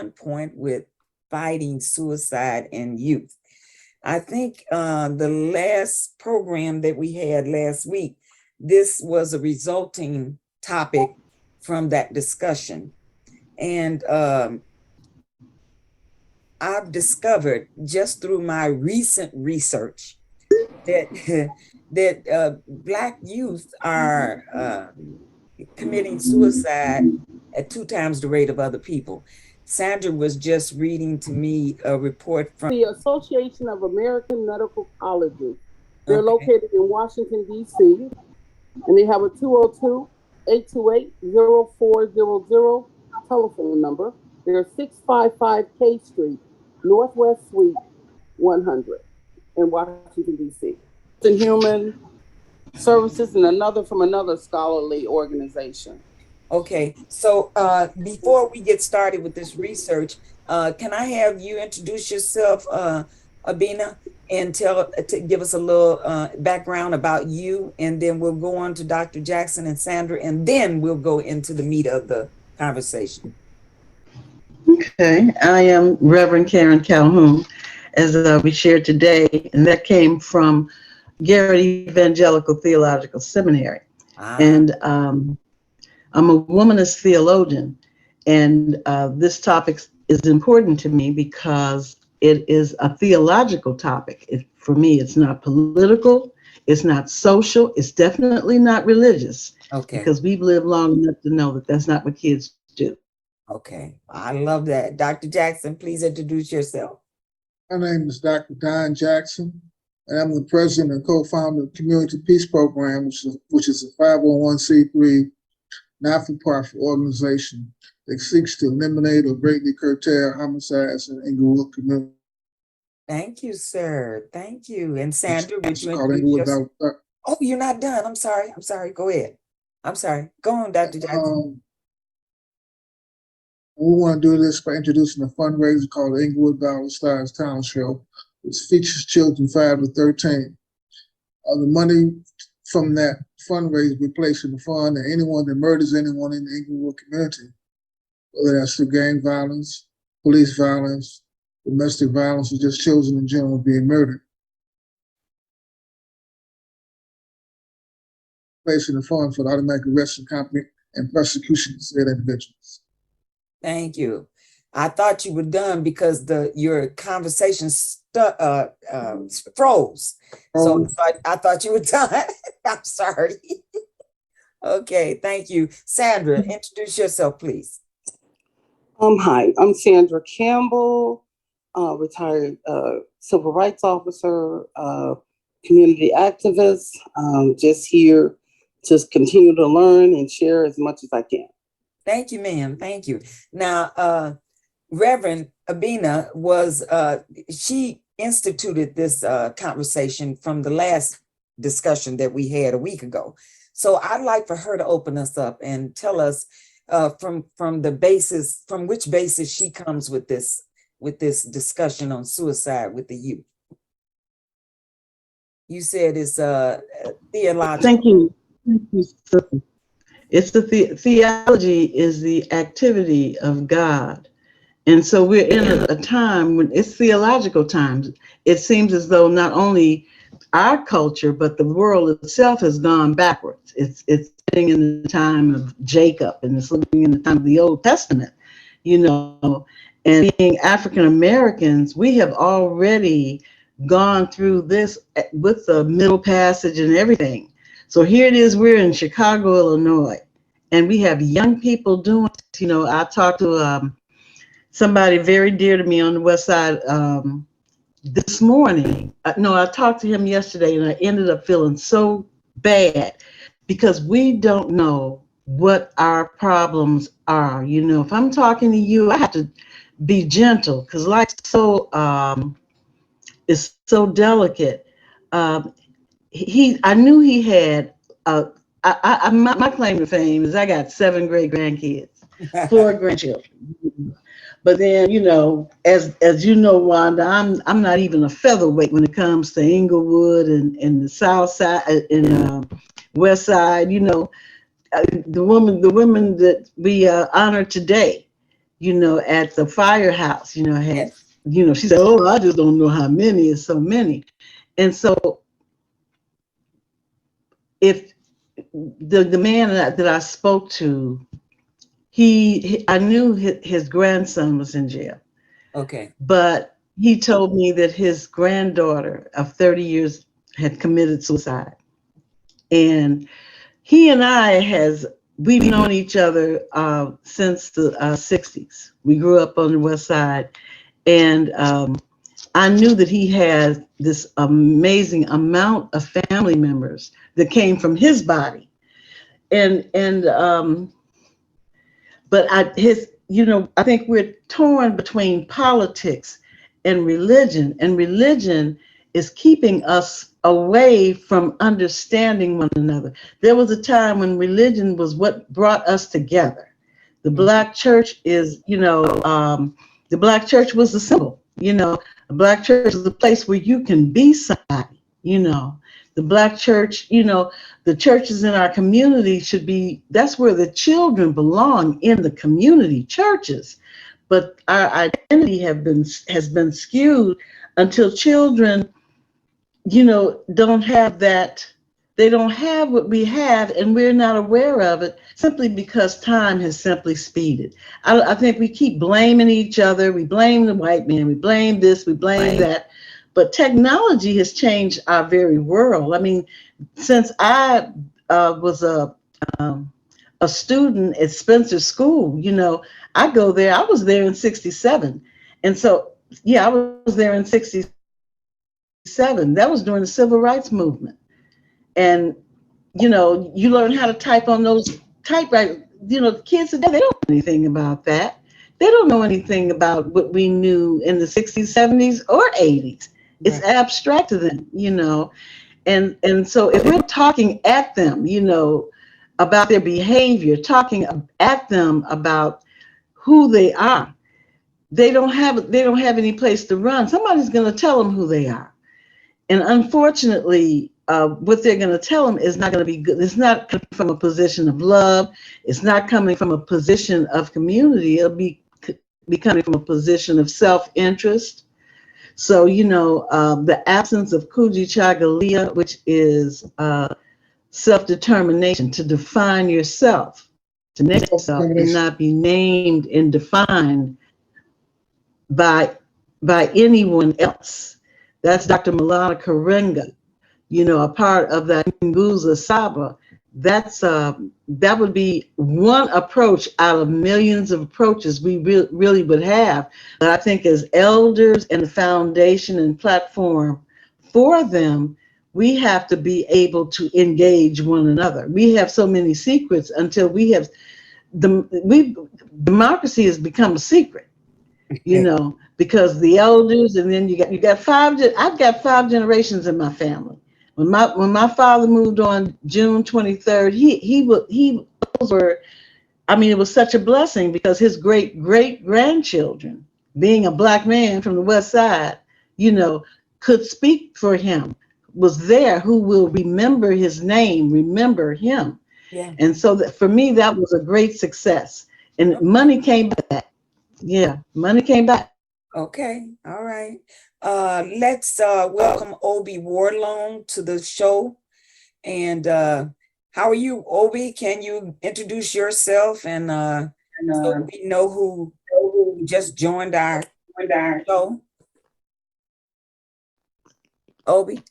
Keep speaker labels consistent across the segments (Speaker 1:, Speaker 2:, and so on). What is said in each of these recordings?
Speaker 1: on point with fighting suicide in youth. I think the last program that we had last week, this was a resulting topic from that discussion. And I've discovered just through my recent research that that Black youth are committing suicide at 2 times the rate of other people. Sandra was just reading to me a report from
Speaker 2: the Association of American Medical Colleges. They're
Speaker 1: okay,
Speaker 2: located in Washington, D.C., and they have a 202-828-0400 telephone number. They're 655 K Street, Northwest Suite 100 in Washington, D.C. And Human Services, and another from another scholarly organization.
Speaker 1: okay. So before we get started with this research, can I have you introduce yourself, Abina, and give us a little background about you, and then we'll go on to Dr. Jackson and Sandra, and then we'll go into the meat of the conversation.
Speaker 3: Okay, I am Reverend Karen Calhoun, as we shared today, and that came from Garrett Evangelical Theological Seminary. And I'm a womanist theologian, and this topic is important to me because it is a theological topic. For me, it's not political, it's not social, it's definitely not religious.
Speaker 1: Okay.
Speaker 3: Because we've lived long enough to know that that's not what kids do.
Speaker 1: Okay, I love that. Dr. Jackson, please introduce yourself.
Speaker 4: My name is Dr. Don Jackson, and I'm the president and co-founder of the Community Peace Program, which is a 501c3 not-for-profit organization that seeks to eliminate or greatly curtail homicides in Inglewood community.
Speaker 1: Thank you, sir. Thank you. And Sandra, would you
Speaker 4: called
Speaker 1: introduce
Speaker 4: Inglewood
Speaker 1: yourself?
Speaker 4: Valley.
Speaker 1: Oh, you're not done. I'm sorry. Go ahead. I'm sorry. Go on, Dr. Jackson.
Speaker 4: We want to do this by introducing a fundraiser called the Inglewood Valley Stars Talent Show, which features children 5 to 13. The money from that fundraiser we place in the fund that anyone that murders anyone in the Inglewood community, whether that's through gang violence, police violence, domestic violence, or just children in general being murdered, placing the fund for the automatic arrest and prosecution of said individuals.
Speaker 1: Thank you. I thought you were done because your conversation froze. So I thought you were done. I'm sorry. Okay, thank you. Sandra, introduce yourself, please.
Speaker 2: Hi, I'm Sandra Campbell, retired civil rights officer, community activist, just here to continue to learn and share as much as I can.
Speaker 1: Thank you, ma'am. Thank you. Now, Reverend Abina she instituted this conversation from the last discussion that we had a week ago. So I'd like for her to open us up and tell us from which basis she comes with this discussion on suicide with the youth. You said it's theological.
Speaker 3: Thank you. Thank you, sir. It's the theology is the activity of God. And so we're in a time when it's theological times. It seems as though not only our culture, but the world itself has gone backwards. It's living in the time of Jacob, and it's living in the time of the Old Testament, and being African Americans, we have already gone through this with the Middle Passage and everything. So here it is, we're in Chicago, Illinois, and we have young people doing it. I talked to somebody very dear to me on the West Side this morning. I talked to him yesterday, and I ended up feeling so bad because we don't know what our problems are. If I'm talking to you, I have to be gentle because life's is so delicate. I knew he had my claim to fame is I got 7 great grandkids, 4 grandchildren. But then, as you know, Wanda, I'm not even a featherweight when it comes to Inglewood and the South Side and West Side. The women that we honor today, at the firehouse, had,
Speaker 1: Yes.
Speaker 3: she said, oh, I just don't know how many, it's so many. And so if the man that I spoke to, I knew his grandson was in jail,
Speaker 1: Okay.
Speaker 3: but he told me that his granddaughter of 30 years had committed suicide. And he and I we've known each other since the 60s. We grew up on the West Side, and I knew that he had this amazing amount of family members that came from his body, and but I think we're torn between politics and religion is keeping us away from understanding one another. There was a time when religion was what brought us together. The Black church the Black church was the symbol. The Black church is a place where you can be somebody. The Black church, the churches in our community that's where the children belong, in the community churches. But our identity has been skewed until children, don't have that. They don't have what we have, and we're not aware of it simply because time has simply speeded. I think we keep blaming each other. We blame the white man. We blame this. We blame that. But technology has changed our very world. I mean, since I was a student at Spencer School, I go there. I was there in '67, and so I was there in '67. That was during the Civil Rights Movement, and you learn how to type on those typewriters. The kids today, they don't know anything about that. They don't know anything about what we knew in the '60s, '70s, or '80s. It's
Speaker 1: Right.
Speaker 3: abstract to them, and so if we're talking at them, about their behavior, talking at them about who they are, they don't have any place to run. Somebody's going to tell them who they are, and unfortunately, what they're going to tell them is not going to be good. It's not coming from a position of love. It's not coming from a position of community. It'll be coming from a position of self-interest. So, the absence of Kujichagulia, which is self-determination, to define yourself, to name yourself and not be named and defined by anyone else. That's Dr. Malala Karenga, a part of that Nguza Saba. That would be one approach out of millions of approaches we really would have. But I think as elders and the foundation and platform for them, we have to be able to engage one another. We have so many secrets until democracy has become a secret, because the elders, and then you got I've got 5 generations in my family. When my father moved on June 23rd, it was such a blessing because his great grandchildren, being a Black man from the West Side, could speak for him, was there, who will remember his name, remember him.
Speaker 1: Yeah.
Speaker 3: And so for me, that was a great success. And money came back. Yeah, money came back.
Speaker 1: Okay. All right. Let's welcome Obi Warlong to the show. And how are you, Obi? Can you introduce yourself and so we know who just joined our show? Obi?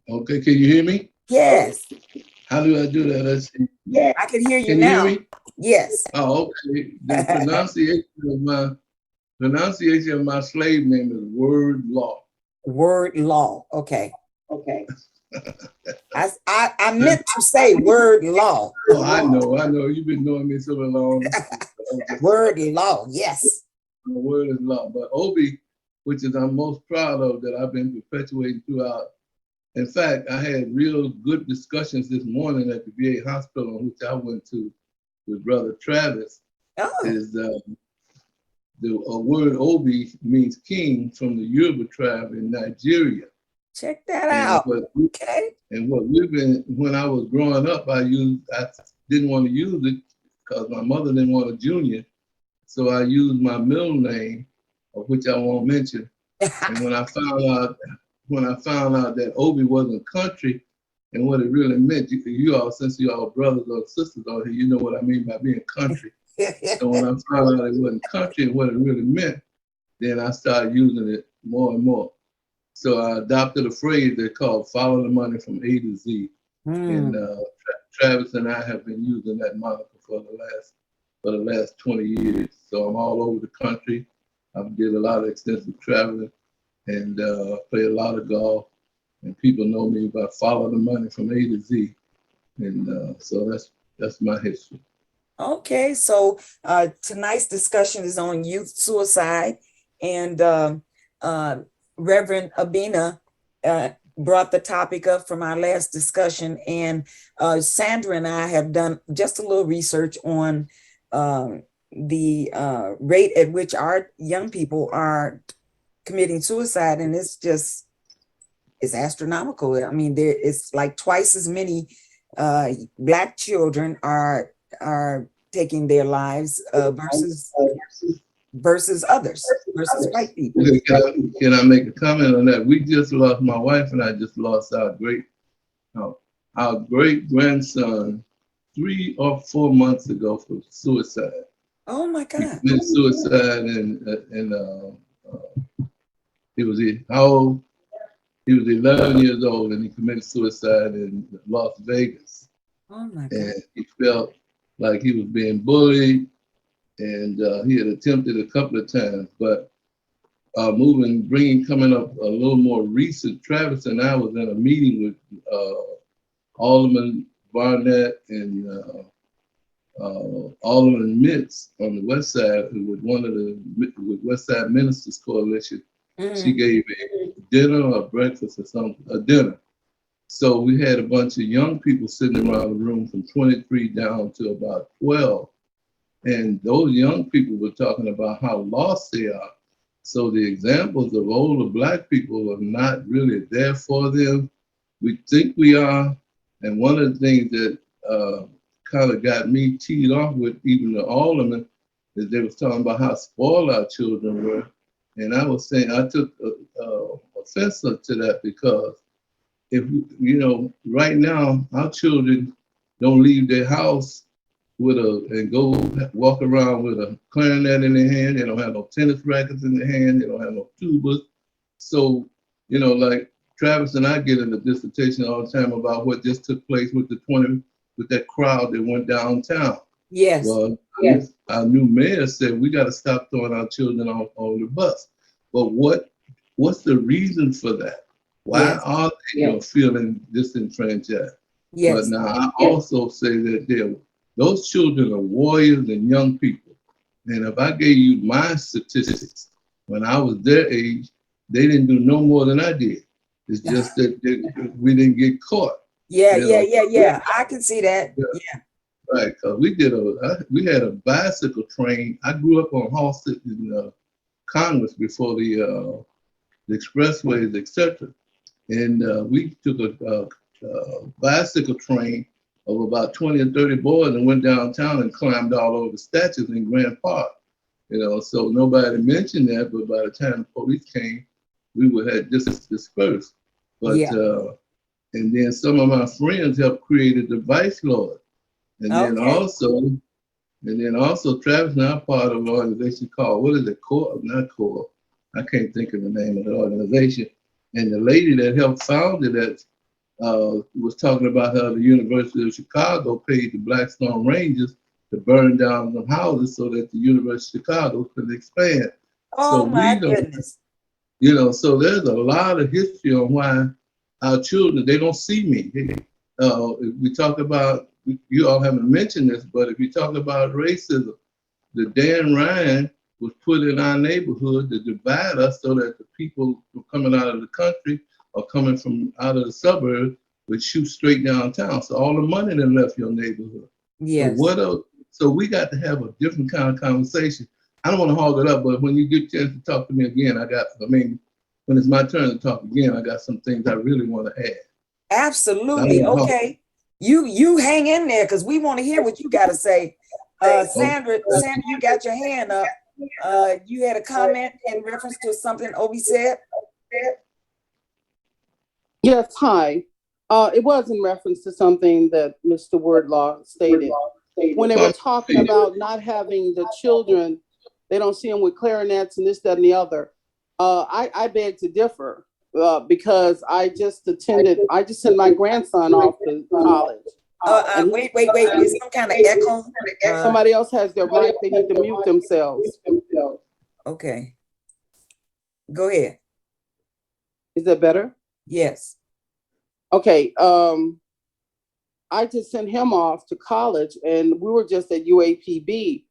Speaker 5: Okay, can you hear me?
Speaker 1: Yes.
Speaker 5: How do I do that? Let's see.
Speaker 1: I can hear you
Speaker 5: Can you
Speaker 1: now.
Speaker 5: hear me?
Speaker 1: Yes.
Speaker 5: Oh, okay. The pronunciation of my slave name is Word Law.
Speaker 1: Word law. Okay. I meant to say word law.
Speaker 5: Oh, I know. You've been knowing me so long.
Speaker 1: Word law. Yes.
Speaker 5: The word is law. But Obi, which is I'm most proud of, that I've been perpetuating throughout. In fact, I had real good discussions this morning at the VA hospital, which I went to with Brother Travis.
Speaker 1: Oh.
Speaker 5: Is the word Obi means king from the Yoruba tribe in Nigeria.
Speaker 1: Check that out. Okay.
Speaker 5: And when I was growing up, I didn't want to use it because my mother didn't want a junior. So I used my middle name, of which I won't mention. And when I found out that Obi wasn't country and what it really meant, you all, since you all brothers or sisters out here, you know what I mean by being country. So when I found out it wasn't country and what it really meant, then I started using it more and more. So I adopted a phrase they called "follow the money from A to Z," and Travis and I have been using that moniker for the last 20 years. So I'm all over the country. I did a lot of extensive traveling and play a lot of golf. And people know me by "follow the money from A to Z," and so that's my history.
Speaker 1: Okay, so tonight's discussion is on youth suicide, and Reverend Abina brought the topic up from our last discussion, and Sandra and I have done just a little research on the rate at which our young people are committing suicide, and it's astronomical. I mean, it's like twice as many Black children are taking their lives versus others, versus white people.
Speaker 5: Okay, can I make a comment on that? We just lost, my wife and I just lost our great grandson 3 or 4 months ago for suicide.
Speaker 1: Oh my
Speaker 5: He
Speaker 1: God.
Speaker 5: committed suicide he was 11 years old and he committed suicide in Las Vegas.
Speaker 1: Oh my God.
Speaker 5: And he felt like he was being bullied, and he had attempted a couple of times, but coming up a little more recent, Travis and I was in a meeting with Alderman Barnett and Alderman Mitz on the West Side, who was one of the West Side Ministers Coalition. She gave a dinner or breakfast or something, a dinner. So we had a bunch of young people sitting around the room from 23 down to about 12. And those young people were talking about how lost they are. So the examples of older Black people are not really there for them. We think we are. And one of the things that kind of got me teed off with even the alderman is they was talking about how spoiled our children were. And I was saying, I took offense to that because right now our children don't leave their house and go walk around with a clarinet in their hand. They don't have no tennis rackets in their hand. They don't have no tubas. So, like Travis and I get in a dissertation all the time about what just took place with that crowd that went downtown.
Speaker 1: Yes.
Speaker 5: Well, yes. Our new mayor said we got to stop throwing our children on the bus. But what's the reason for that? Why are they feeling disenfranchised?
Speaker 1: Yes.
Speaker 5: But now I also say that those children are warriors and young people. And if I gave you my statistics, when I was their age, they didn't do no more than I did. It's just that we didn't get caught.
Speaker 1: Yeah. I can see that. Yeah.
Speaker 5: Right, because we had a bicycle train. I grew up on Halsted in Congress before the expressways, etc. And we took a bicycle train of about 20 or 30 boys and went downtown and climbed all over the statues in Grand Park. So nobody mentioned that, but by the time the police came, we had just dispersed. But and then some of my friends helped create the Vice Lord. And then also Travis and I are part of an organization called, what is it, CORE? Not CORE. I can't think of the name of the organization. And the lady that helped found it was talking about how the University of Chicago paid the Blackstone Rangers to burn down some houses so that the University of Chicago could expand.
Speaker 1: Oh my goodness.
Speaker 5: So there's a lot of history on why our children, they don't see me. If we talk about, you all haven't mentioned this, but if you talk about racism, the Dan Ryan was put in our neighborhood to divide us so that the people who are coming out of the country or coming from out of the suburbs would shoot straight downtown. So all the money that left your neighborhood.
Speaker 1: Yes.
Speaker 5: So we got to have a different kind of conversation. I don't want to hog it up, but when you get a chance to talk to me again, when it's my turn to talk again, I got some things I really want to add.
Speaker 1: Absolutely. Okay. You hang in there because we want to hear what you got to say. Sandra, you got your hand up. You had a comment in reference to something Obi said?
Speaker 2: Yes, hi. It was in reference to something that Mr. Wordlaw stated. When they were talking about not having the children, they don't see them with clarinets and this, that, and the other. I beg to differ because I just sent my grandson off to college.
Speaker 1: Wait, is some kind of echo?
Speaker 2: Somebody else has their mic, they need to mute themselves.
Speaker 1: Okay. Go ahead.
Speaker 2: Is that better?
Speaker 1: Yes.
Speaker 2: Okay, I just sent him off to college and we were just at UAPB.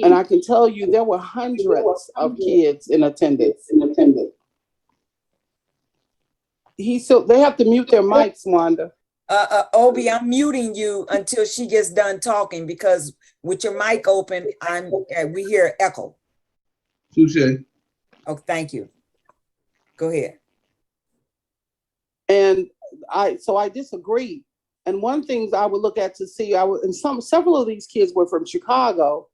Speaker 2: And I can tell you there were hundreds of kids in attendance. They have to mute their mics, Wanda.
Speaker 1: Obi, I'm muting you until she gets done talking because with your mic open, we hear echo.
Speaker 5: Touche.
Speaker 1: Oh, thank you. Go ahead.
Speaker 2: And I disagree. And one thing I would look at to see, several of these kids were from Chicago.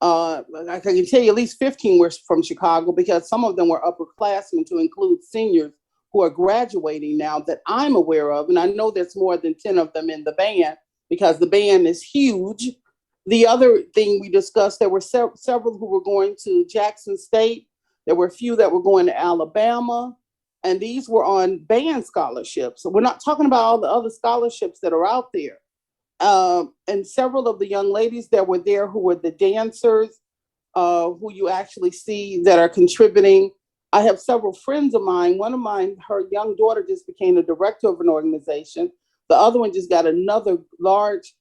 Speaker 2: I can tell you at least 15 were from Chicago because some of them were upperclassmen to include seniors who are graduating now that I'm aware of. And I know there's more than 10 of them in the band because the band is huge. The other thing we discussed, there were several who were going to Jackson State. There were a few that were going to Alabama. And these were on band scholarships. So we're not talking about all the other scholarships that are out there. And several of the young ladies that were there who were the dancers, who you actually see that are contributing. I have several friends of mine. One of mine, her young daughter just became the director of an organization. The other one just got another large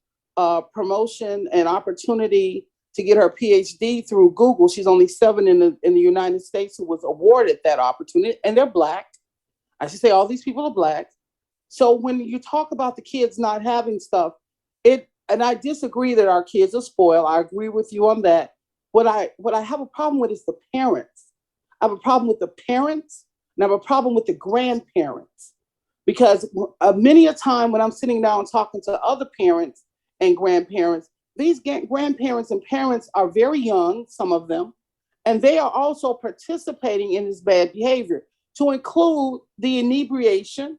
Speaker 2: promotion and opportunity to get her PhD through Google. She's only 7 in the United States who was awarded that opportunity, and they're Black. I should say all these people are Black. So when you talk about the kids not having stuff, and I disagree that our kids are spoiled. I agree with you on that. What I have a problem with is the parents. I have a problem with the parents, and I have a problem with the grandparents. Because many a time when I'm sitting down talking to other parents and grandparents, these grandparents and parents are very young, some of them, and they are also participating in this bad behavior, to include the inebriation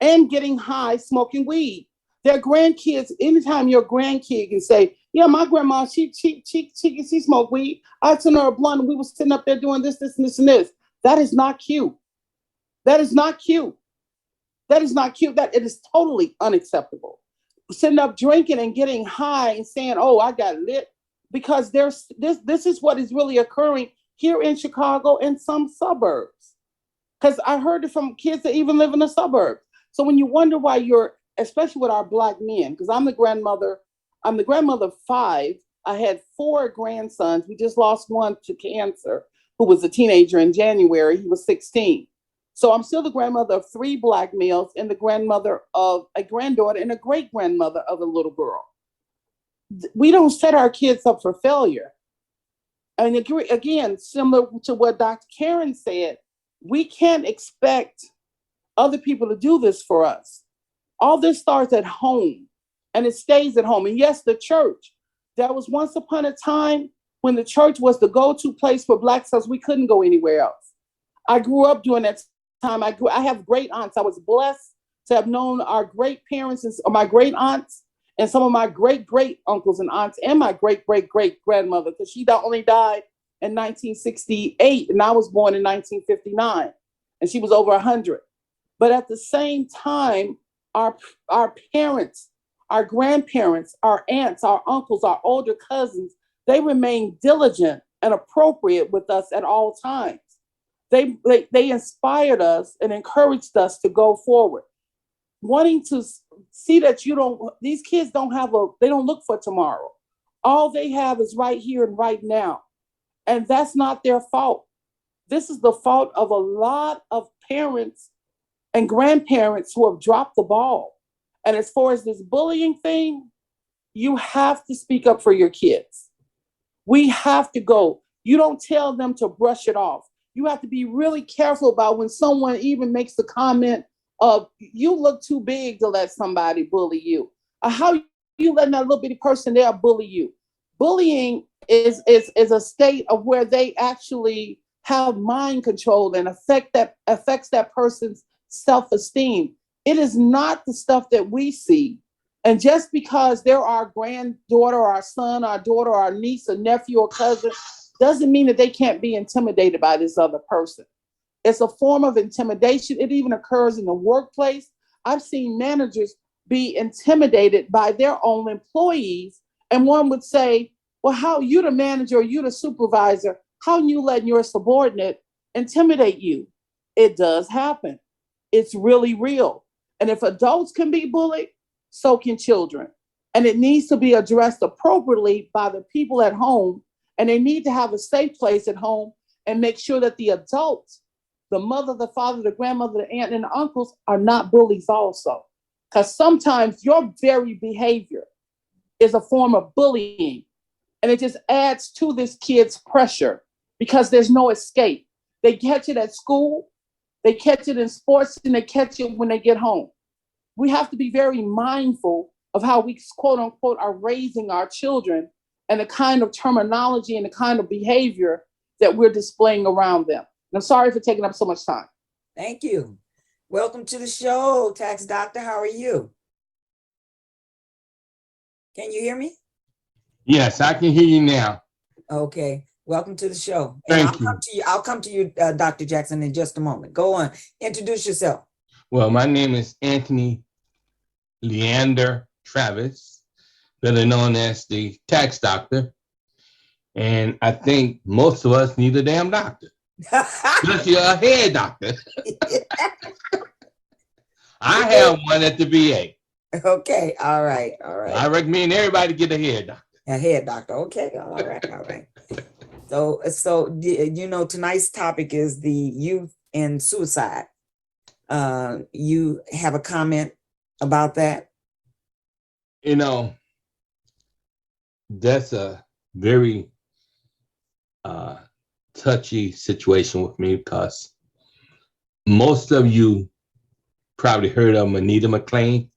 Speaker 2: and getting high, smoking weed. Their grandkids, anytime your grandkid can say, yeah, my grandma, she smoked weed. I sent her a blunt and we were sitting up there doing this, this, and this, and this. That is not cute. That is not cute. That is not cute. That it is totally unacceptable. Sitting up drinking and getting high and saying, oh, I got lit, because this is what is really occurring here in Chicago and some suburbs. Because I heard it from kids that even live in the suburbs. So when you wonder why especially with our Black men, because I'm the grandmother of 5. I had 4 grandsons. We just lost one to cancer, who was a teenager in January. He was 16. So I'm still the grandmother of 3 Black males and the grandmother of a granddaughter and a great grandmother of a little girl. We don't set our kids up for failure. And again, similar to what Dr. Karen said, we can't expect other people to do this for us. All this starts at home and it stays at home. And yes, the church. There was once upon a time when the church was the go-to place for Black folks. We couldn't go anywhere else. I grew up during that time. I have great aunts. I was blessed to have known our great parents and my great aunts and some of my great great uncles and aunts and my great great great grandmother, because she only died in 1968 and I was born in 1959 and she was over 100. But at the same time, our parents, our grandparents, our aunts, our uncles, our older cousins, they remain diligent and appropriate with us at all times. They inspired us and encouraged us to go forward, wanting to see that these kids they don't look for tomorrow. All they have is right here and right now. And that's not their fault. This is the fault of a lot of parents and grandparents who have dropped the ball. And as far as this bullying thing, you have to speak up for your kids. We have to go. You don't tell them to brush it off. You have to be really careful about when someone even makes the comment of, you look too big to let somebody bully you. Or how you letting that little bitty person there bully you. Bullying is a state of where they actually have mind control and affects that person's self-esteem. It is not the stuff that we see. And just because they're our granddaughter, or our son, our daughter, or our niece, or nephew, or cousin, doesn't mean that they can't be intimidated by this other person. It's a form of intimidation. It even occurs in the workplace. I've seen managers be intimidated by their own employees. And one would say, well, how you the manager, or you the supervisor, how you letting your subordinate intimidate you? It does happen. It's really real. And if adults can be bullied, so can children. And it needs to be addressed appropriately by the people at home. And they need to have a safe place at home and make sure that the adults, the mother, the father, the grandmother, the aunt, and the uncles are not bullies also. Because sometimes your very behavior is a form of bullying. And it just adds to this kid's pressure because there's no escape. They catch it at school, they catch it in sports, and they catch it when they get home. We have to be very mindful of how we, quote unquote, are raising our children and the kind of terminology and the kind of behavior that we're displaying around them. And I'm sorry for taking up so much time.
Speaker 1: Thank you. Welcome to the show, Tax Doctor. How are you? Can you hear me?
Speaker 6: Yes, I can hear you now.
Speaker 1: Okay. Welcome to the show. And
Speaker 6: Thank you.
Speaker 1: I'll come to you, Dr. Jackson, in just a moment. Go on. Introduce yourself.
Speaker 6: Well, my name is Anthony Leander Travis, better known as the Tax Doctor. And I think most of us need a damn doctor. Unless you're a head doctor. I have one at the VA.
Speaker 1: Okay. All right. All right.
Speaker 6: I recommend everybody get a head doctor.
Speaker 1: A head doctor. Okay. All right. All right. So you know, tonight's topic is the youth and suicide. You have a comment about that?
Speaker 6: You know, that's a very touchy situation with me because most of you probably heard of Anita McClain,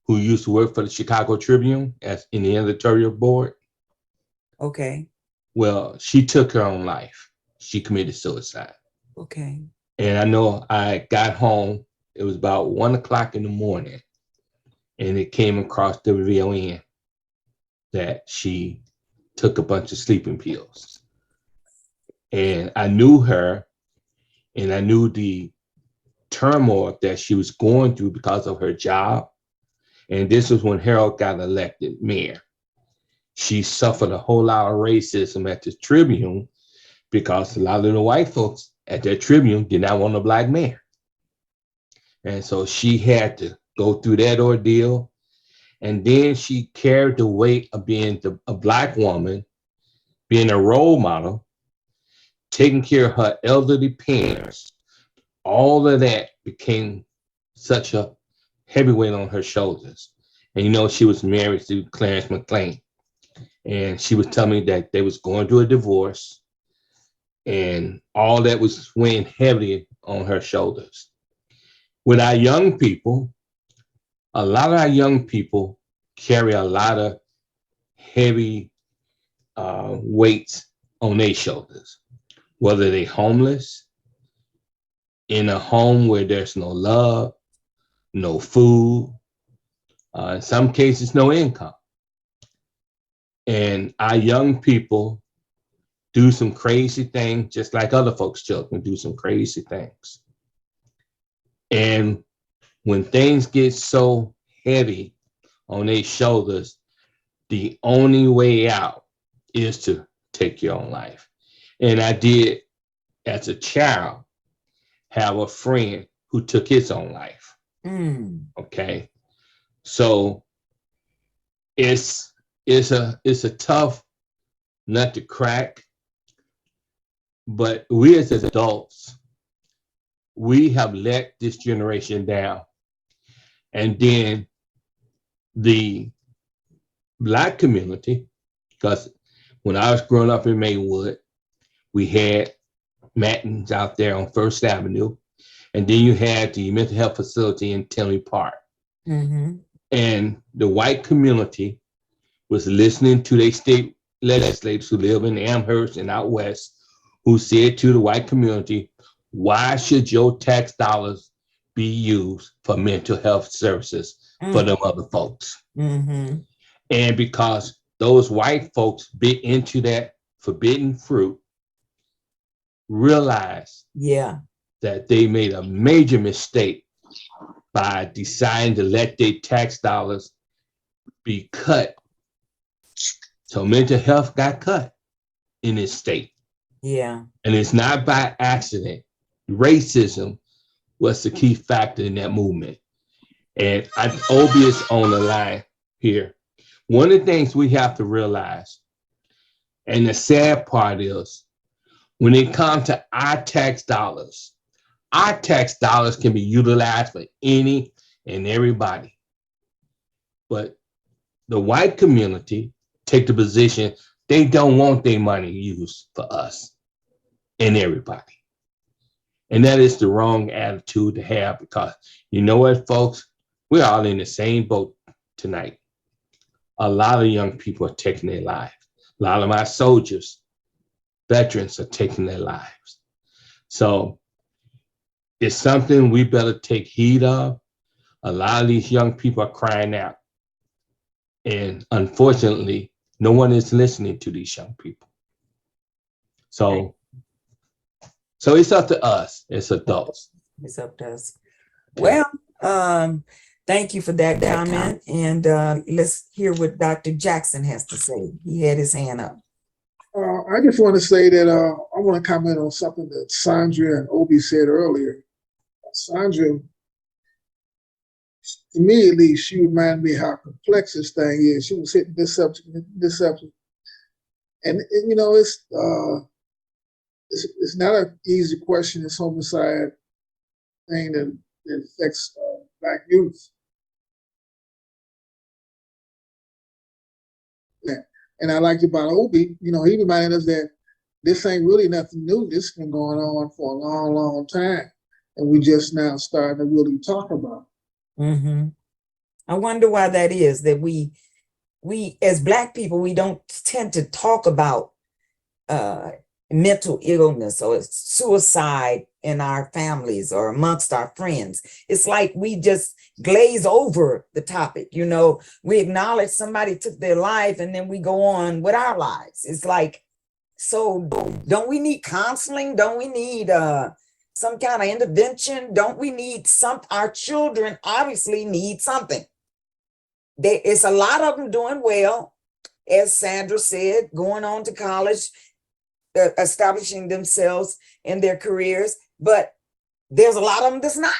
Speaker 6: who used to work for the Chicago Tribune as in the editorial board.
Speaker 1: Okay.
Speaker 6: Well, she took her own life. She committed suicide.
Speaker 1: Okay.
Speaker 6: And I know I got home, it was about 1 o'clock in the morning, and it came across WVON that she took a bunch of sleeping pills. And I knew her, and I knew the turmoil that she was going through because of her job. And this was when Harold got elected mayor. She suffered a whole lot of racism at the Tribune because a lot of the white folks at that Tribune did not want a black mayor. And so she had to go through that ordeal. And then she carried the weight of being a black woman, being a role model, taking care of her elderly parents. All of that became such a heavyweight on her shoulders. And you know, she was married to Clarence McClain. And she was telling me that they was going through a divorce and all that was weighing heavily on her shoulders. With our young people, a lot of our young people carry a lot of heavy weights on their shoulders, whether they're homeless, in a home where there's no love, no food, in some cases, no income. And our young people do some crazy things, just like other folks' children do some crazy things. And when things get so heavy on their shoulders, the only way out is to take your own life. And I did, as a child, have a friend who took his own life. Okay. So it's a tough nut to crack, but we as adults, we have let this generation down. And then the Black community, because when I was growing up in Maywood, we had matins out there on First Avenue, and then you had the mental health facility in Tinley Park. And the white community was listening to their state legislators who live in Amherst and out west who said to the white community, why should your tax dollars be used for mental health services for them other folks?
Speaker 1: Mm-hmm.
Speaker 6: And because those white folks bit into that forbidden fruit, realized
Speaker 1: Yeah.
Speaker 6: that they made a major mistake by deciding to let their tax dollars be cut. So mental health got cut in this state.
Speaker 1: Yeah.
Speaker 6: And it's not by accident. Racism was the key factor in that movement. And Obi is on the line here. One of the things we have to realize, and the sad part is, when it comes to our tax dollars can be utilized for any and everybody. But the white community take the position they don't want their money used for us and everybody. And that is the wrong attitude to have, because you know what, folks? We're all in the same boat tonight. A lot of young people are taking their lives. A lot of my soldiers, veterans, are taking their lives. So it's something we better take heed of. A lot of these young people are crying out. And unfortunately, no one is listening to these young people. So it's up to us as adults.
Speaker 1: It's up to us. Well, thank you for that comment. And let's hear what Dr. Jackson has to say. He had his hand up.
Speaker 4: I just want to say that I want to comment on something that Sandra and Obi said earlier. Sandra, to me at least, she reminded me how complex this thing is. She was hitting this subject, and you know, it's not an easy question. This homicide thing that affects Black youth. Yeah. And I liked about Obi, you know, he reminded us that this ain't really nothing new. This has been going on for a long, long time. And we just now starting to really talk about it.
Speaker 1: Mm-hmm. I wonder why that is, that we as Black people, we don't tend to talk about mental illness or suicide in our families or amongst our friends. It's like we just glaze over the topic. You know, we acknowledge somebody took their life and then we go on with our lives. It's like, so don't we need counseling? Don't we need some kind of intervention? Don't we need our children obviously need something. It's a lot of them doing well, as Sandra said, going on to college, establishing themselves in their careers, but there's a lot of them that's not.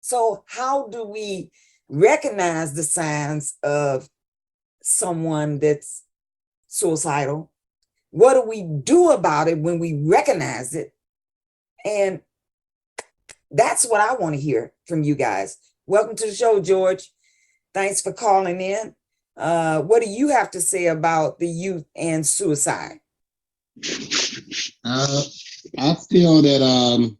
Speaker 1: So how do we recognize the signs of someone that's suicidal? What do we do about it when we recognize it? And that's what I want to hear from you guys. Welcome to the show, George. Thanks for calling in. What do you have to say about the youth and suicide?
Speaker 7: I feel that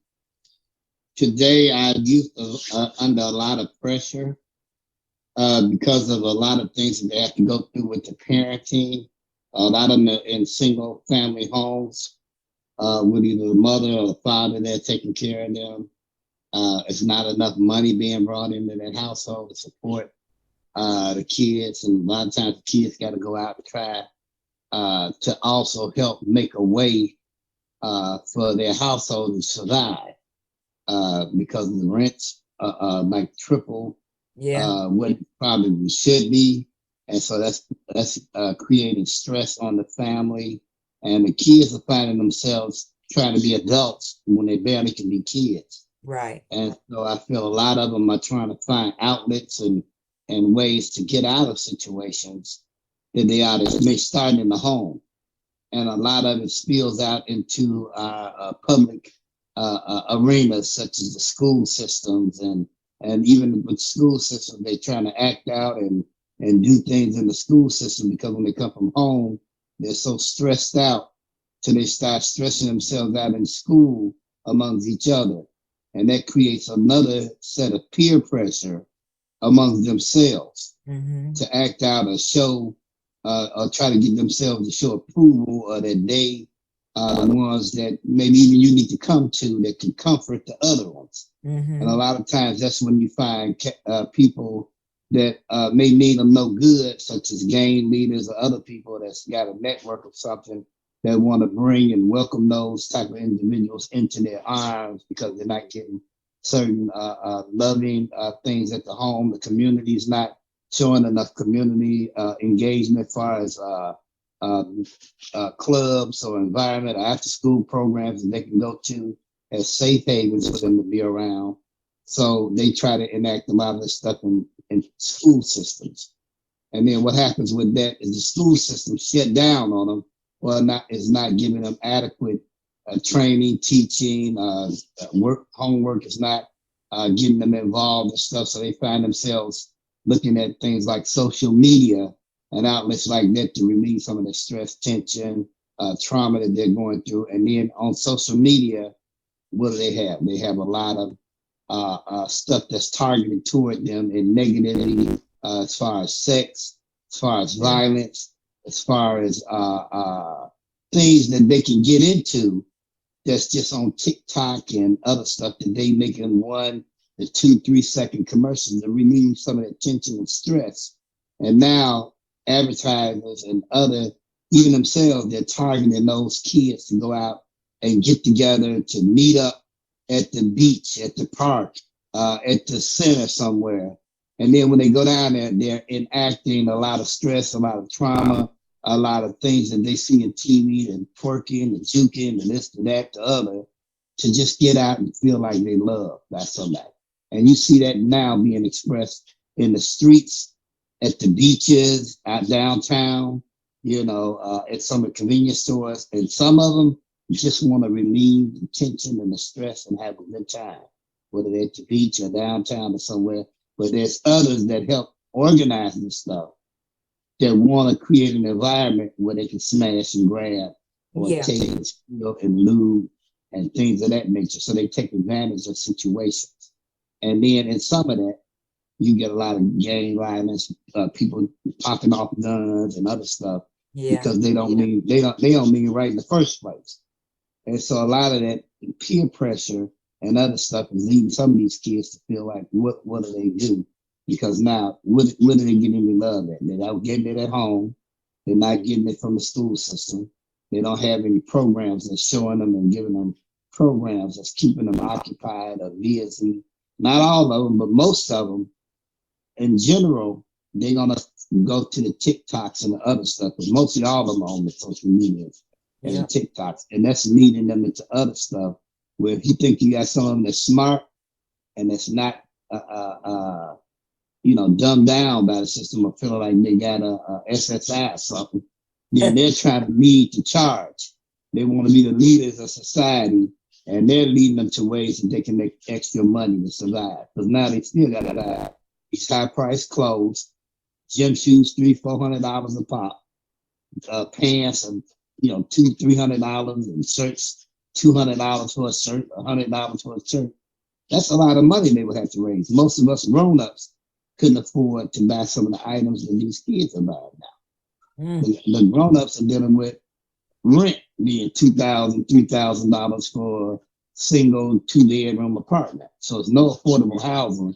Speaker 7: today our youth are under a lot of pressure because of a lot of things that they have to go through with the parenting. A lot of them are in single family homes with either the mother or the father there taking care of them. It's not enough money being brought into that household to support the kids, and a lot of times the kids got to go out and try to also help make a way for their household to survive because the rents like triple what it probably should be, and so that's creating stress on the family, and the kids are finding themselves trying to be adults when they barely can be kids.
Speaker 1: Right.
Speaker 7: And so I feel a lot of them are trying to find outlets and ways to get out of situations that they are that may start in the home. And a lot of it spills out into public arenas such as the school systems, and even with school systems, they're trying to act out and do things in the school system, because when they come from home, they're so stressed out till they start stressing themselves out in school amongst each other. And that creates another set of peer pressure amongst themselves to act out or show or try to get themselves to show approval, or that they are the ones that maybe even you need to come to that can comfort the other ones. And a lot of times that's when you find people that may mean them no good, such as gang leaders or other people that's got a network of something that want to bring and welcome those type of individuals into their arms because they're not getting certain loving things at the home. The community is not showing enough community engagement as far as clubs or environment or after school programs that they can go to as safe havens for them to be around. So they try to enact a lot of this stuff in school systems. And then what happens with that is the school system shut down on them, or is not giving them adequate training, teaching, homework is not getting them involved and stuff. So they find themselves looking at things like social media and outlets like that to relieve some of the stress, tension, trauma that they're going through. And then on social media, what do they have? They have a lot of stuff that's targeted toward them in negativity, as far as sex, as far as violence, as far as things that they can get into that's just on TikTok and other stuff that they make in 1 to 2, 3 second commercials to relieve some of the tension and stress. And now advertisers and other, even themselves, they're targeting those kids to go out and get together to meet up at the beach, at the park, at the center somewhere. And then when they go down there, they're enacting a lot of stress, a lot of trauma, a lot of things that they see in TV and twerking and juking and this, and that, the other, to just get out and feel like they love by somebody. And you see that now being expressed in the streets, at the beaches, out downtown, at some of the convenience stores. And some of them just want to relieve the tension and the stress and have a good time, whether they're at the beach or downtown or somewhere. But there's others that help organize this stuff that want to create an environment where they can smash and grab or take and steal and loot and things of that nature. So they take advantage of situations. And then in some of that, you get a lot of gang violence, people popping off guns and other stuff because they don't mean right in the first place. And so a lot of that peer pressure and other stuff is leading some of these kids to feel like, what do they do? Because now, what are they getting any love at? They're not getting it at home. They're not getting it from the school system. They don't have any programs that's showing them and giving them programs that's keeping them occupied or busy. Not all of them, but most of them, in general, they're going to go to the TikToks and the other stuff, because mostly all of them are on the social media and the TikToks. And that's leading them into other stuff where if you think you got someone that's smart and that's not, dumbed down by the system or feeling like they got a SSI or something, then they're trying to lead to charge. They want to be the leaders of society, and they're leading them to ways that they can make extra money to survive. Because now they still got to buy these high-priced clothes, gym shoes, $300-400 a pop, pants, and $200-300, and shirts, $200 for a shirt, $100 for a shirt. That's a lot of money they would have to raise. Most of us grown-ups couldn't afford to buy some of the items that these kids are buying now. The grown-ups are dealing with rent being $2,000, $3,000 for a single 2-bedroom apartment. So it's no affordable housing.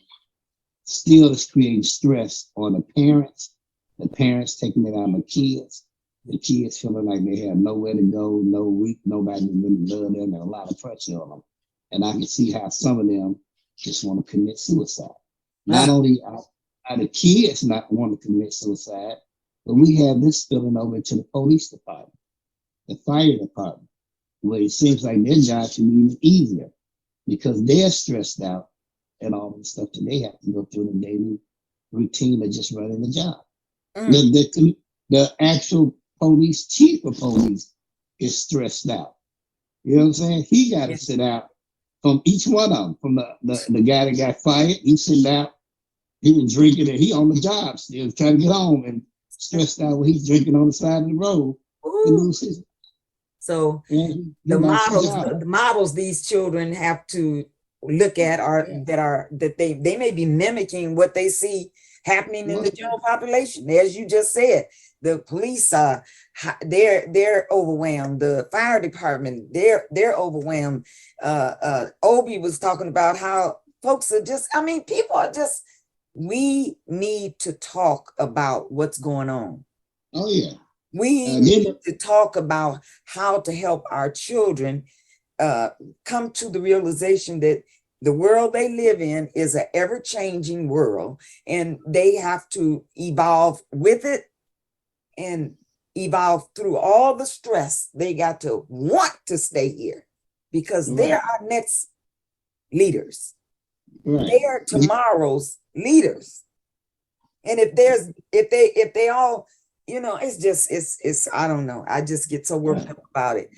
Speaker 7: Still, it's creating stress on the parents taking it out on the kids feeling like they have nowhere to go, nobody really love them, and a lot of pressure on them. And I can see how some of them just want to commit suicide. Not only are the kids not want to commit suicide, but we have this spilling over to the police department, the fire department, where it seems like their job should be even easier because they're stressed out and all the stuff that they have to go through in the daily routine of just running the job. The actual police, chief of police, is stressed out. You know what I'm saying? He got to sit out from each one of them. From the guy that got fired, he sitting out, he was drinking, and he on the job still trying to get home and stressed out when he's drinking on the side of the road.
Speaker 1: So the models these children have to look at are that they may be mimicking what they see happening in the general population. As you just said, the police are they're overwhelmed. The fire department, they're overwhelmed. Obi was talking about how folks are just, I mean, people are just, we need to talk about what's going on.
Speaker 7: Oh yeah.
Speaker 1: We need to talk about how to help our children come to the realization that the world they live in is an ever-changing world, and they have to evolve with it and evolve through all the stress. They got to want to stay here because they're our next leaders.
Speaker 7: Right.
Speaker 1: They are tomorrow's leaders. And if they all, you know, it's I don't know. I just get so worked up about it.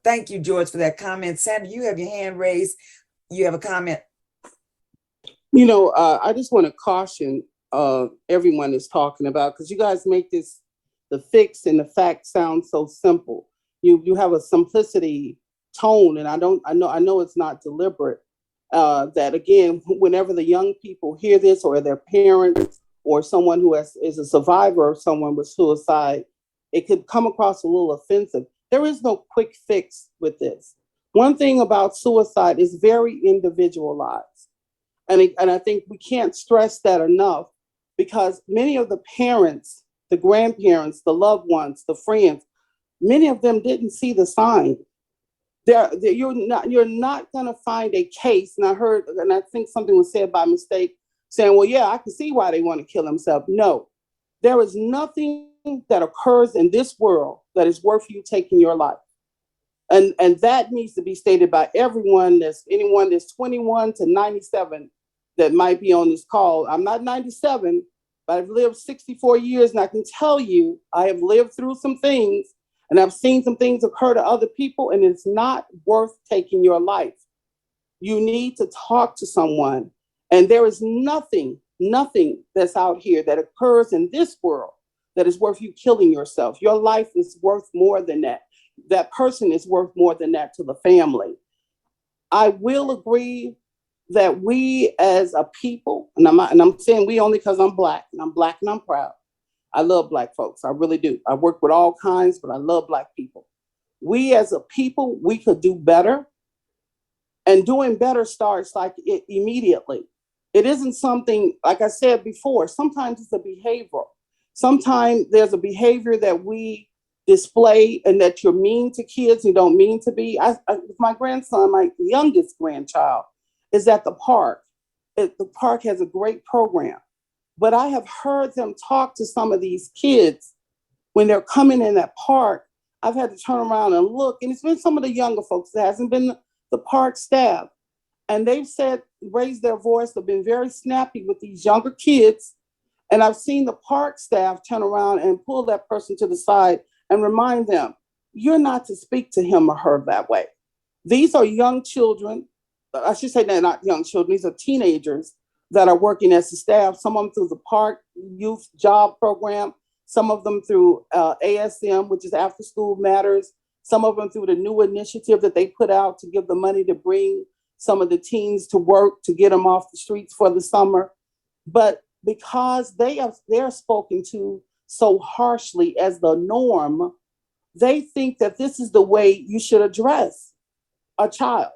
Speaker 1: Thank you, George, for that comment. Sandra, you have your hand raised. You have a comment?
Speaker 2: You know, I just want to caution everyone is talking about, because you guys make this, the fix and the fact sound so simple. You have a simplicity tone, and I know it's not deliberate. That again, whenever the young people hear this, or their parents, or someone who is a survivor of someone with suicide, it could come across a little offensive. There is no quick fix with this. One thing about suicide is very individualized. And I think we can't stress that enough, because many of the parents, the grandparents, the loved ones, the friends, many of them didn't see the sign. You're not going to find a case. And I heard, and I think something was said by mistake, saying, well, yeah, I can see why they want to kill themselves. No, there is nothing that occurs in this world that is worth you taking your life. And that needs to be stated by anyone that's 21 to 97 that might be on this call. I'm not 97, but I've lived 64 years, and I can tell you I have lived through some things, and I've seen some things occur to other people, and it's not worth taking your life. You need to talk to someone, and there is nothing that's out here that occurs in this world that is worth you killing yourself. Your life is worth more than that. That person is worth more than that to the family. I will agree that we as a people, and I'm saying we only because I'm Black, and I'm proud. I love Black folks, I really do. I work with all kinds, but I love Black people. We as a people, we could do better, and doing better starts immediately. It isn't something, like I said before, sometimes it's a behavioral. Sometimes there's a behavior that we display, and that you're mean to kids you don't mean to be. My grandson, my youngest grandchild, is at the park. The park has a great program, but I have heard them talk to some of these kids when they're coming in that park. I've had to turn around and look, and it's been some of the younger folks. It hasn't been the park staff, and they've said, raised their voice. They've been very snappy with these younger kids, and I've seen the park staff turn around and pull that person to the side and remind them, you're not to speak to him or her that way. These are young children. I should say they're not young children. These are teenagers that are working as the staff, some of them through the park youth job program, some of them through ASM, which is After School Matters, some of them through the new initiative that they put out to give the money to bring some of the teens to work, to get them off the streets for the summer. But because they're spoken to so harshly as the norm, they think that this is the way you should address a child.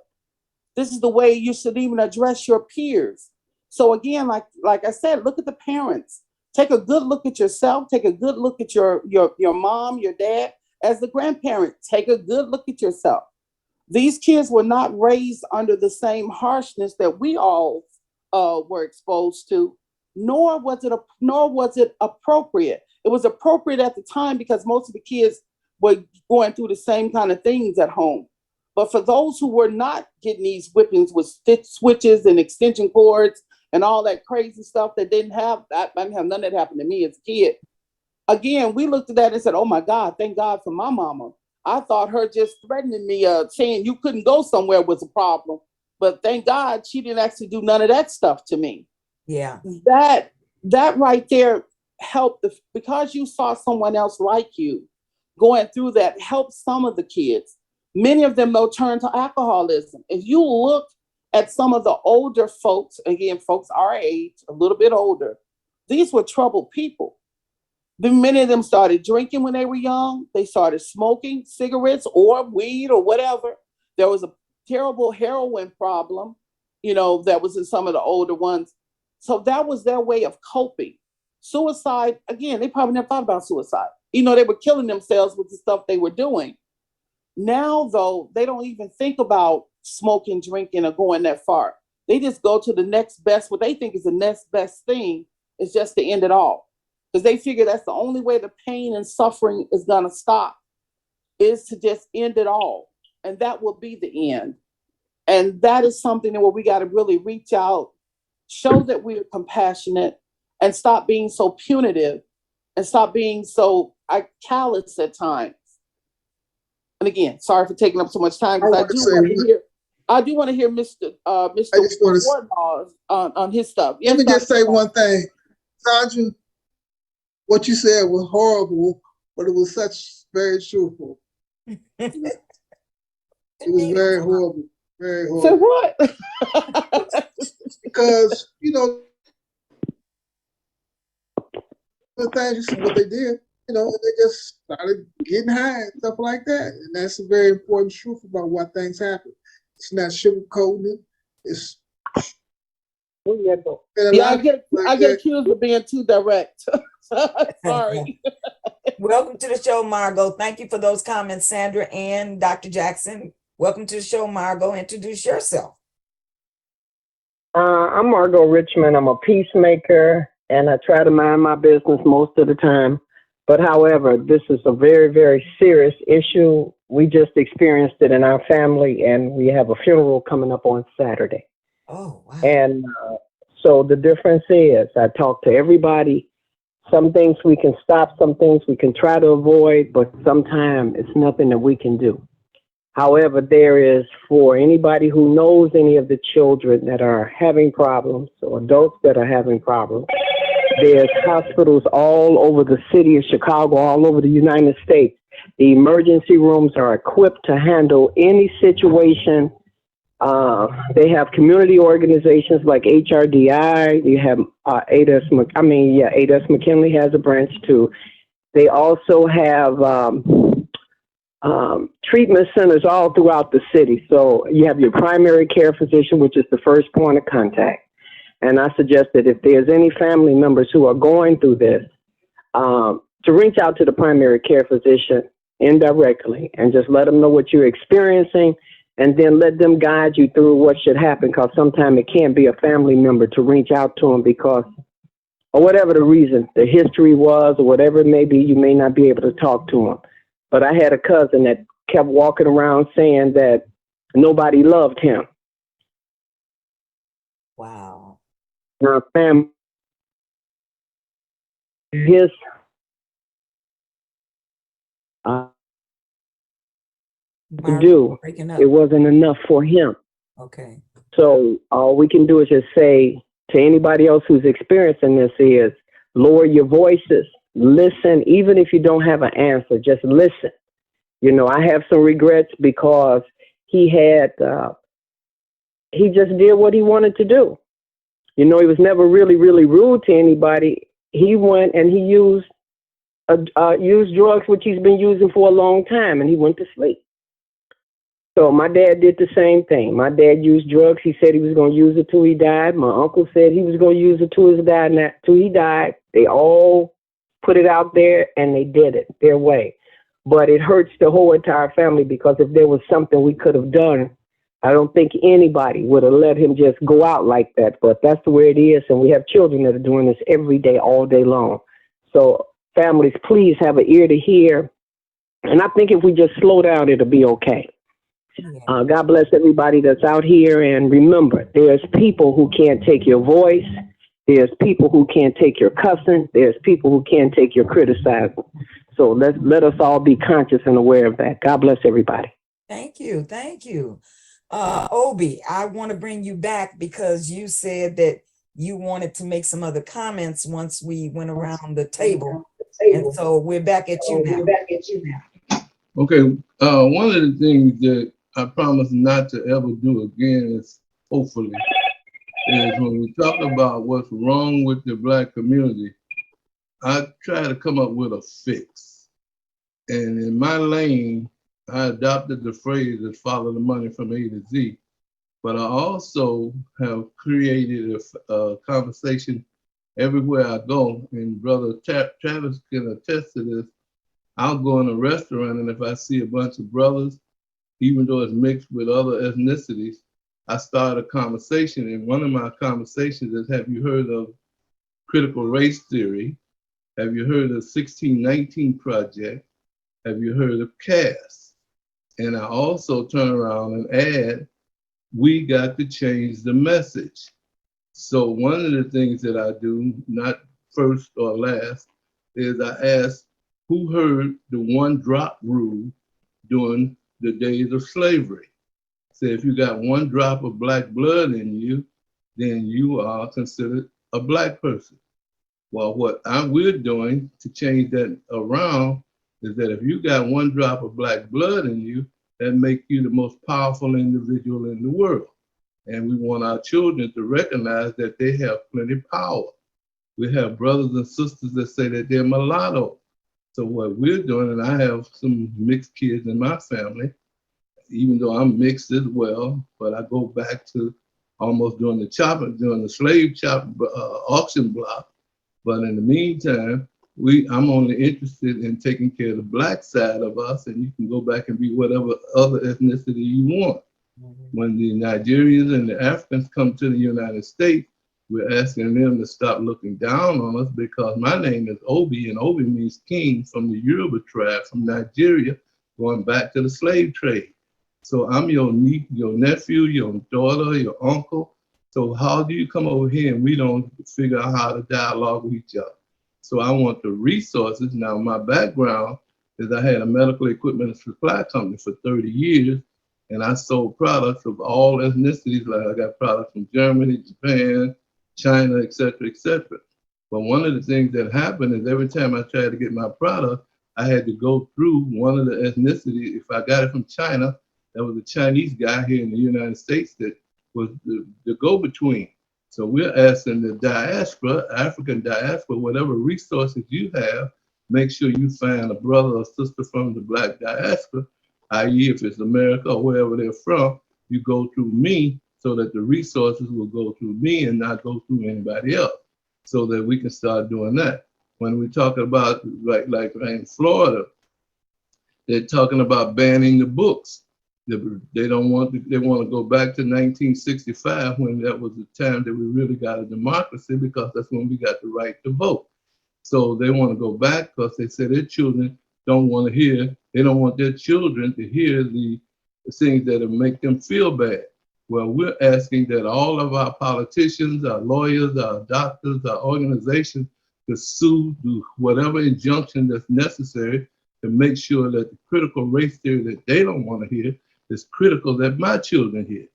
Speaker 2: This is the way you should even address your peers. So again, like I said, look at the parents. Take a good look at yourself. Take a good look at your mom, your dad. As the grandparent, take a good look at yourself. These kids were not raised under the same harshness that we all were exposed to, nor was it appropriate. It was appropriate at the time because most of the kids were going through the same kind of things at home. But for those who were not getting these whippings with switches and extension cords and all that crazy stuff that didn't have, I didn't have none of that happened to me as a kid. Again, we looked at that and said, oh my God, thank God for my mama. I thought her just threatening me, saying you couldn't go somewhere was a problem. But thank God she didn't actually do none of that stuff to me.
Speaker 1: Yeah.
Speaker 2: That right there helped, because you saw someone else like you going through that, helped some of the kids. Many of them, though, turn to alcoholism. If you look at some of the older folks, again, folks our age, a little bit older, these were troubled people. The many of them started drinking when they were young. They started smoking cigarettes or weed or whatever. There was a terrible heroin problem, that was in some of the older ones. So that was their way of coping. Suicide, again, they probably never thought about suicide. They were killing themselves with the stuff they were doing. Now, though, they don't even think about smoking, drinking, or going that far. They just go to the next best, what they think is the next best thing is just to end it all. Because they figure that's the only way the pain and suffering is going to stop, is to just end it all. And that will be the end. And that is something where we got to really reach out, show that we're compassionate, and stop being so punitive and stop being so callous at times. And again, sorry for taking up so much time, because I do want to hear Mr. Wardlaw on his stuff.
Speaker 4: Let me just say one thing. Sandra, what you said was horrible, but it was very truthful. It was very horrible. Very horrible.
Speaker 2: So what?
Speaker 4: Because, the things, what they did, they just started getting high and stuff like that. And that's a very important truth about why things happen. It's not sugarcoating it. It's
Speaker 2: I get accused of being too direct. Sorry.
Speaker 1: Welcome to the show, Margot. Thank you for those comments, Sandra and Dr. Jackson. Welcome to the show, Margot. Introduce yourself.
Speaker 8: I'm Margot Richmond. I'm a peacemaker, and I try to mind my business most of the time. But however, this is a very, very serious issue. We just experienced it in our family, and we have a funeral coming up on Saturday.
Speaker 1: Oh, wow.
Speaker 8: And so the difference is I talk to everybody. Some things we can stop, some things we can try to avoid, but sometimes it's nothing that we can do. However, there is, for anybody who knows any of the children that are having problems or adults that are having problems, there's hospitals all over the city of Chicago, all over the United States. The emergency rooms are equipped to handle any situation. They have community organizations like HRDI. You have ADAS McKinley has a branch too. They also have treatment centers all throughout the city. So you have your primary care physician, which is the first point of contact. And I suggest that if there's any family members who are going through this, to reach out to the primary care physician indirectly and just let them know what you're experiencing, and then let them guide you through what should happen, because sometimes it can't be a family member to reach out to them because, or whatever the reason, the history was, or whatever it may be, you may not be able to talk to them. But I had a cousin that kept walking around saying that nobody loved him.
Speaker 1: Wow.
Speaker 8: Now, fam, his it wasn't enough for him.
Speaker 1: Okay.
Speaker 8: So all we can do is just say to anybody else who's experiencing this is lower your voices, listen, even if you don't have an answer, just listen. I have some regrets because he just did what he wanted to do. He was never really, really rude to anybody. He went and he used drugs, which he's been using for a long time, and he went to sleep. So my dad did the same thing. My dad used drugs. He said he was going to use it till he died. My uncle said he was going to use it till he died. They all put it out there, and they did it their way. But it hurts the whole entire family, because if there was something we could have done, I don't think anybody would have let him just go out like that. But that's the way it is, and we have children that are doing this every day, all day long. So families, please have an ear to hear. And I think if we just slow down, it'll be okay. God bless everybody that's out here. And remember, there's people who can't take your voice. There's people who can't take your cussing. There's people who can't take your criticizing. So let us all be conscious and aware of that. God bless everybody.
Speaker 1: Thank you. Thank you. Obi, I want to bring you back because you said that you wanted to make some other comments once we went around the table. And so we're back at you now.
Speaker 5: Okay. One of the things that I promise not to ever do again is hopefully, is when we talk about what's wrong with the Black community, I try to come up with a fix. And in my lane, I adopted the phrase that follow the money from A to Z. But I also have created a conversation everywhere I go. And Brother Travis can attest to this. I'll go in a restaurant, and if I see a bunch of brothers, even though it's mixed with other ethnicities, I start a conversation. And one of my conversations is, have you heard of critical race theory? Have you heard of 1619 Project? Have you heard of caste? And I also turn around and add, we got to change the message. So one of the things that I do, not first or last, is I ask, who heard the one drop rule during the days of slavery? So if you got one drop of Black blood in you, then you are considered a Black person. Well, what we're doing to change that around is that if you got one drop of Black blood in you, that makes you the most powerful individual in the world. And we want our children to recognize that they have plenty of power. We have brothers and sisters that say that they're mulatto. So what we're doing, and I have some mixed kids in my family, even though I'm mixed as well, but I go back to almost during the slave auction block. But in the meantime, I'm only interested in taking care of the Black side of us, and you can go back and be whatever other ethnicity you want. When the Nigerians and the Africans come to the United States, we're asking them to stop looking down on us, because my name is Obi, and Obi means king, from the Yoruba tribe from Nigeria, going back to the slave trade. So I'm your niece, your nephew, your daughter, your uncle. So how do you come over here and we don't figure out how to dialogue with each other? So I want the resources. Now, my background is I had a medical equipment and supply company for 30 years, and I sold products of all ethnicities. Like I got products from Germany, Japan, China, et cetera, et cetera. But one of the things that happened is every time I tried to get my product, I had to go through one of the ethnicities. If I got it from China, there was a Chinese guy here in the United States that was the go-between. So we're asking the diaspora, African diaspora, whatever resources you have, make sure you find a brother or sister from the Black diaspora, i.e. if it's America or wherever they're from, you go through me so that the resources will go through me and not go through anybody else, so that we can start doing that. When we talk about, like in Florida, they're talking about banning the books. They don't want to, they want to go back to 1965, when that was the time that we really got a democracy, because that's when we got the right to vote. So they want to go back because they say their children don't want to hear, they don't want their children to hear the things that make them feel bad. Well, we're asking that all of our politicians, our lawyers, our doctors, our organizations to sue, do whatever injunction that's necessary to make sure that the critical race theory that they don't want to hear is critical that my children hear.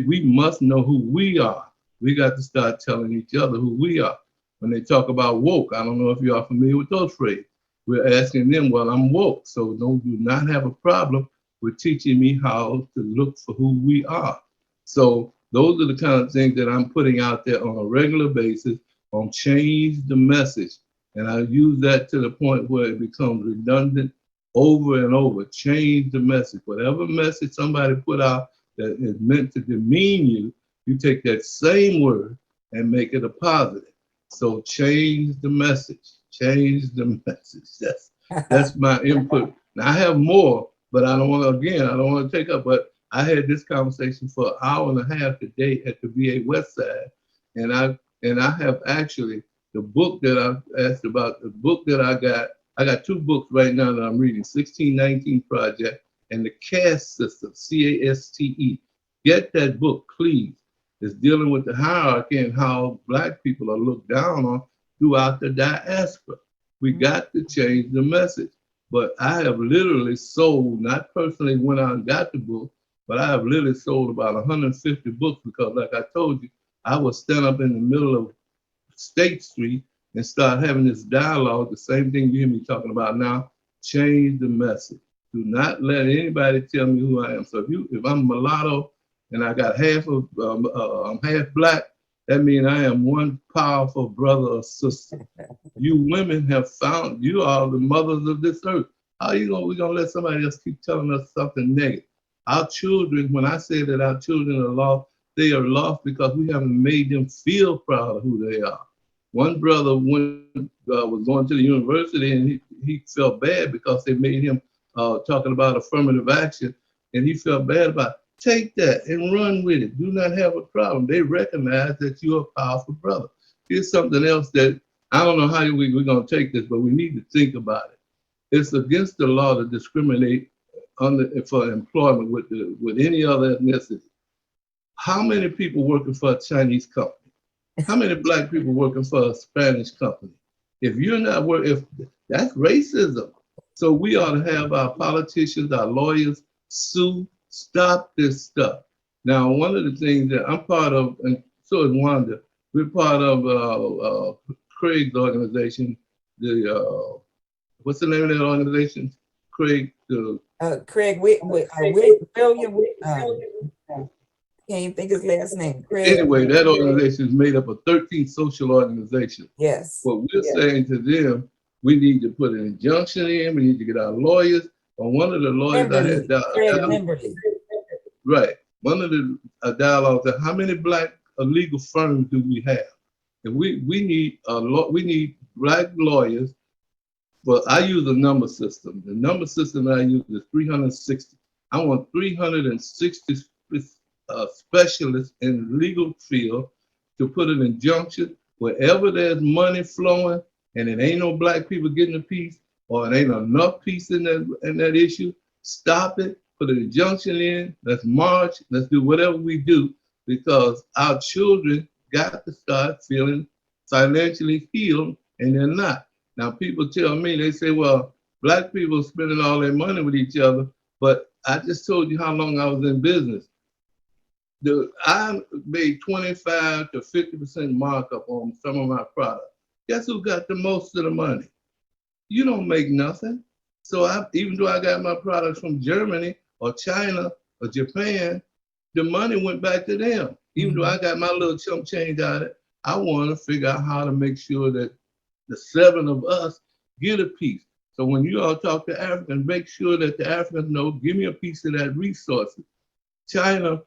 Speaker 5: We must know who we are. We got to start telling each other who we are. When they talk about woke, I don't know if you are familiar with those phrases. We're asking them, well, I'm woke, so do not have a problem with teaching me how to look for who we are. So those are the kind of things that I'm putting out there on a regular basis on change the message. And I use that to the point where it becomes redundant over and over. Change the message. Whatever message somebody put out that is meant to demean you, you take that same word and make it a positive. So change the message. Change the message. That's my input. Now I have more, but I don't want to, again, I don't want to take up, but I had this conversation for an hour and a half today at the VA West Side. And I have actually, the book that I asked about, the book that I got two books right now that I'm reading, 1619 Project and the Caste System, CASTE. Get that book, please. It's dealing with the hierarchy and how Black people are looked down on throughout the diaspora. We got to change the message. But I have literally sold, not personally went out and got the book, but I have literally sold about 150 books, because like I told you, I would stand up in the middle of State Street and start having this dialogue, the same thing you hear me talking about now. Change the message. Do not let anybody tell me who I am. So if I'm mulatto, and I got I'm half black, that means I am one powerful brother or sister. You women have found, you are the mothers of this earth. How are you gonna, we gonna let somebody else keep telling us something negative? Our children, when I say that our children are lost, they are lost because we haven't made them feel proud of who they are. One brother was going to the university and he felt bad because they made him talking about affirmative action, and he felt bad about it. Take that and run with it. Do not have a problem. They recognize that you're a powerful brother. Here's something else that I don't know how we're going to take this, but we need to think about it. It's against the law to discriminate for employment with any other ethnicity. How many people working for a Chinese company? How many black people working for a Spanish company? If you're not working, if that's racism. So we ought to have our politicians, our lawyers sue, stop this stuff. Now, one of the things that I'm part of, and so is Wanda, we're part of Craig's organization. The what's the name of that organization? Craig.
Speaker 1: Craig William. Can't think his last name. Craig.
Speaker 5: Anyway, that organization is made up of 13 social organizations.
Speaker 1: Yes.
Speaker 5: What we're saying to them, we need to put an injunction in. We need to get our lawyers. Or one of the lawyers right. One of the dialogues. How many black legal firms do we have? And we need we need black lawyers. Well, I use a number system. The number system that I use is 360. I want 360 specialists in the legal field to put an injunction wherever there's money flowing and it ain't no black people getting a piece, or it ain't enough piece in that issue. Stop it. Put an injunction in. Let's march. Let's do whatever we do, because our children got to start feeling financially healed, and they're not. Now, people tell me, they say, well, black people are spending all their money with each other, but I just told you how long I was in business. I made 25 to 50% markup on some of my products. Guess who got the most of the money? You don't make nothing. So even though I got my products from Germany or China or Japan, the money went back to them. Even though I got my little chump change out of it, I want to figure out how to make sure that the 7 of us get a piece. So when you all talk to Africans, make sure that the Africans know, give me a piece of that resources. China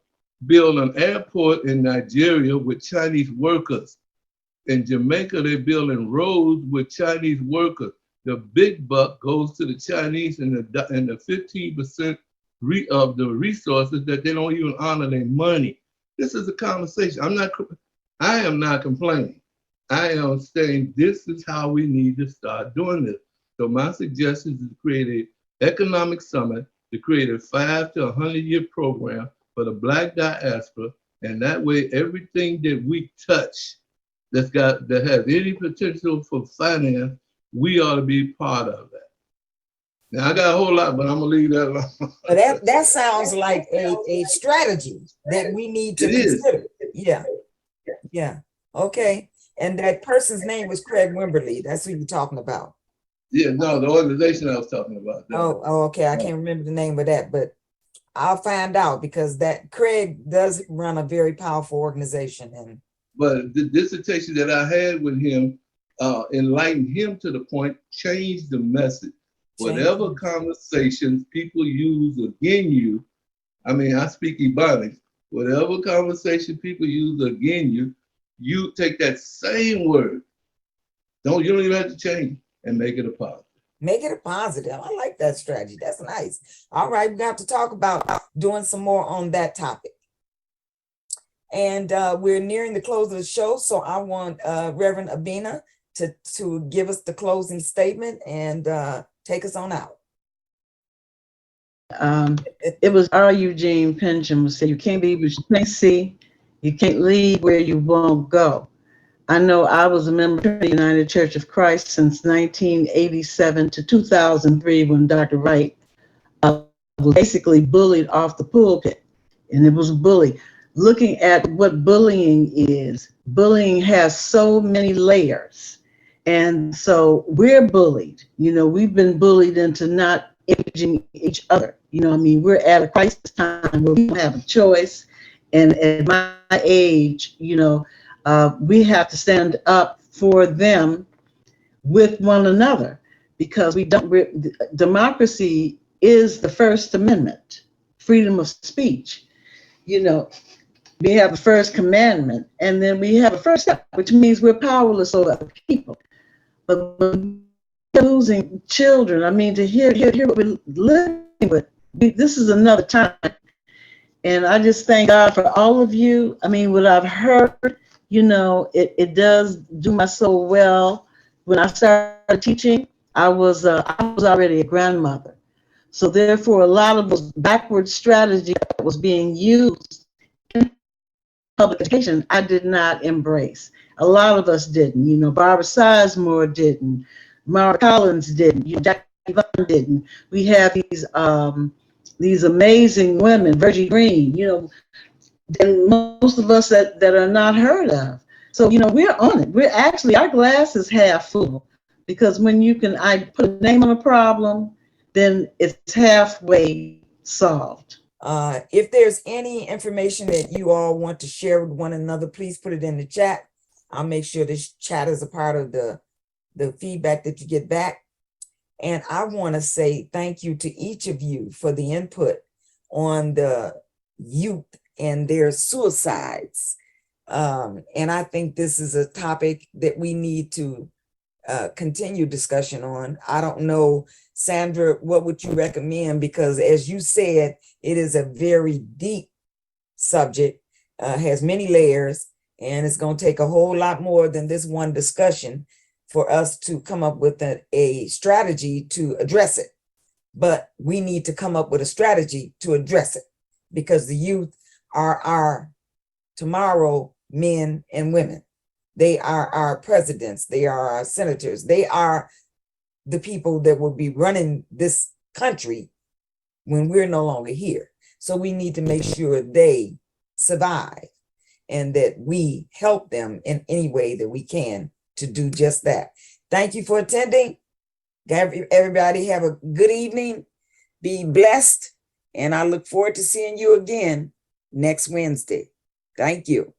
Speaker 5: built an airport in Nigeria with Chinese workers. In Jamaica, they're building roads with Chinese workers. The big buck goes to the Chinese, and the 15% of the resources that they don't even honor their money. This is a conversation. I am not complaining. I am saying this is how we need to start doing this. So my suggestion is to create an economic summit, to create a 5 to 100-year program for the black diaspora, and that way everything that we touch that has any potential for finance, we ought to be part of that. Now I got a whole lot, but I'm gonna leave that alone.
Speaker 1: But that sounds like a strategy that we need to consider. Yeah. Yeah. Okay. And that person's name was Craig Wimberly. That's who you're talking about.
Speaker 5: Yeah, no, the organization I was talking about.
Speaker 1: Oh, okay. I can't remember the name of that, but I'll find out, because that Craig does run a very powerful organization.
Speaker 5: But the dissertation that I had with him enlightened him to the point, changed the message. Whatever conversations people use against you, I mean, I speak Ebonics, whatever conversation people use against you, you take that same word. You don't even have to change and make it a positive.
Speaker 1: Make it a positive. I like that strategy. That's nice. All right, we have to talk about doing some more on that topic. And we're nearing the close of the show, so I want Reverend Abina to give us the closing statement and take us on out.
Speaker 3: It was R. Eugene Pension who said, you can't be what you can't see, you can't lead where you won't go. I know I was a member of the United Church of Christ since 1987 to 2003, when Dr. Wright was basically bullied off the pulpit, and it was a bully. Looking at what bullying is, bullying has so many layers. And so we're bullied. We've been bullied into not imaging each other. I mean, we're at a crisis time where we don't have a choice. And at my age, we have to stand up for them with one another, because democracy is the First Amendment, freedom of speech. We have a first commandment, and then we have a first step, which means we're powerless over other people. But when we're losing children, I mean, to hear what we're living with, this is another time. And I just thank God for all of you. I mean, what I've heard, it does do my soul well. When I started teaching, I was already a grandmother. So therefore, a lot of those backward strategy that was being used in public education, I did not embrace. A lot of us didn't. Barbara Sizemore didn't. Mara Collins didn't. Jackie Vaughn didn't. We have these amazing women, Virgie Green, and most of us that are not heard of. So, we're on it. We're actually, our glass is half full, because when I put a name on a problem, then it's halfway solved.
Speaker 1: If there's any information that you all want to share with one another, please put it in the chat. I'll make sure this chat is a part of the feedback that you get back. And I want to say thank you to each of you for the input on the youth and their suicides. And I think this is a topic that we need to continue discussion on. I don't know, Sandra, what would you recommend? Because as you said, it is a very deep subject, has many layers, and it's going to take a whole lot more than this one discussion for us to come up with a strategy to address it. But we need to come up with a strategy to address it, because the youth are our tomorrow men and women. They are our presidents. They are our senators. They are the people that will be running this country when we're no longer here. So we need to make sure they survive and that we help them in any way that we can to do just that. Thank you for attending. Everybody have a good evening. Be blessed. And I look forward to seeing you again next Wednesday. Thank you.